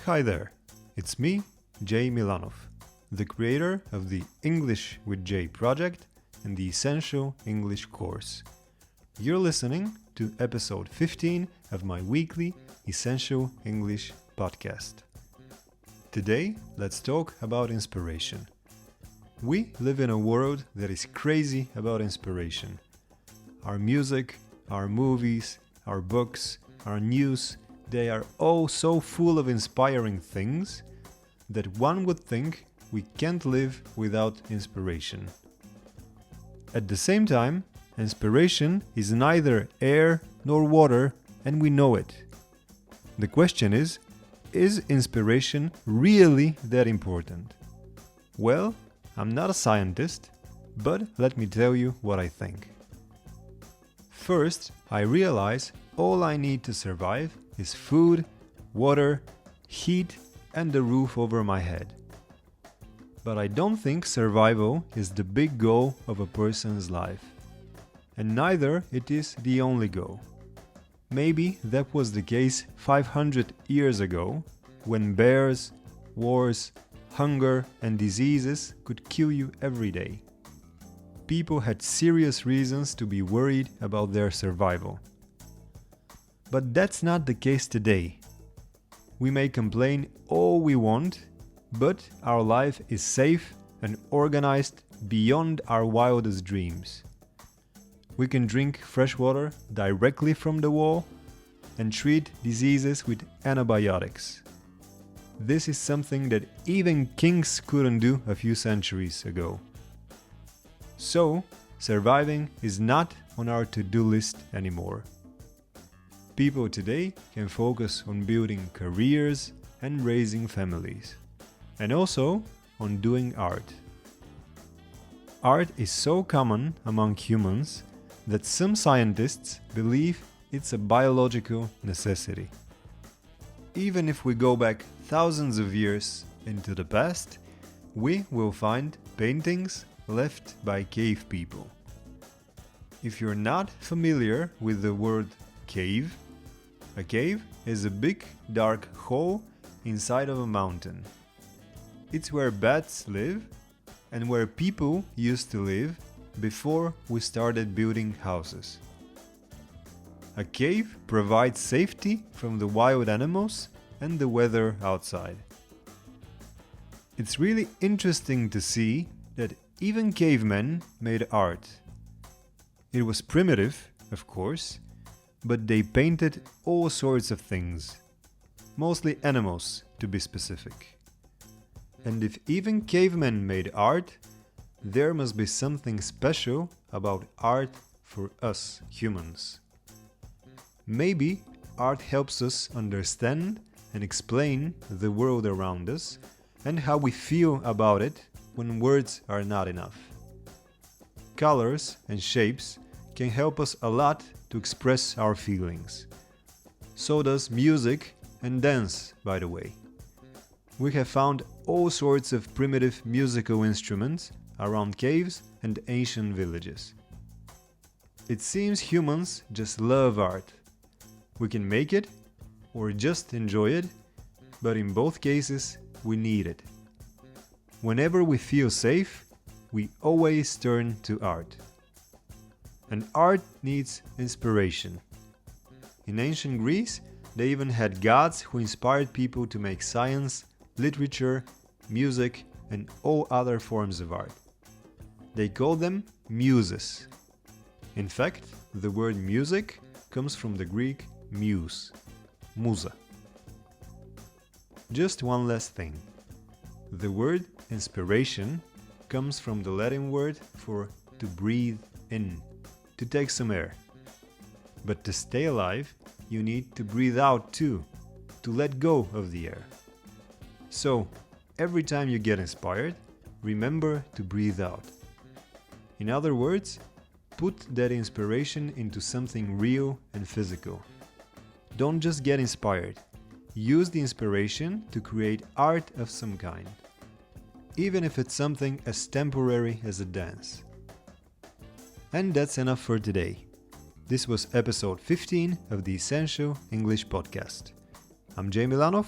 Hi there, it's me, Jay Milanov, the creator of the English with Jay project and the Essential English course. You're listening to episode 15 of my weekly Essential English podcast. Today, let's talk about inspiration. We live in a world that is crazy about inspiration. Our music, our movies, our books, our news, they are all so full of inspiring things that one would think we can't live without inspiration. At the same time, inspiration is neither air nor water, and we know it. The question is inspiration really that important? Well, I'm not a scientist, but let me tell you what I think. First, I realize all I need to survive is food, water, heat, and the roof over my head. But I don't think survival is the big goal of a person's life. And neither it is the only goal. Maybe that was the case 500 years ago, when bears, wars, hunger, and diseases could kill you every day. People had serious reasons to be worried about their survival. But that's not the case today. We may complain all we want, but our life is safe and organized beyond our wildest dreams. We can drink fresh water directly from the wall and treat diseases with antibiotics. This is something that even kings couldn't do a few centuries ago. So, surviving is not on our to-do list anymore. People today can focus on building careers and raising families, and also on doing art. Art is so common among humans that some scientists believe it's a biological necessity. Even if we go back thousands of years into the past, we will find paintings left by cave people. If you're not familiar with the word cave, a cave is a big dark hole inside of a mountain. It's where bats live and where people used to live before we started building houses. A cave provides safety from the wild animals and the weather outside. It's really interesting to see that even cavemen made art. It was primitive, of course, but they painted all sorts of things, mostly animals to be specific. And if even cavemen made art, there must be something special about art for us humans. Maybe art helps us understand and explain the world around us and how we feel about it when words are not enough. Colors and shapes can help us a lot to express our feelings. So does music and dance, by the way. We have found all sorts of primitive musical instruments around caves and ancient villages. It seems humans just love art. We can make it or just enjoy it, but in both cases we need it. Whenever we feel safe, we always turn to art. And art needs inspiration. In ancient Greece, they even had gods who inspired people to make science, literature, music, and all other forms of art. They called them muses. In fact, the word music comes from the Greek muse, musa. Just one last thing. The word inspiration comes from the Latin word for to breathe in, to take some air. But to stay alive, you need to breathe out too, to let go of the air. So, every time you get inspired, remember to breathe out. In other words, put that inspiration into something real and physical. Don't just get inspired. Use the inspiration to create art of some kind, even if it's something as temporary as a dance. And that's enough for today. This was episode 15 of the Essential English Podcast. I'm Jay Milanov,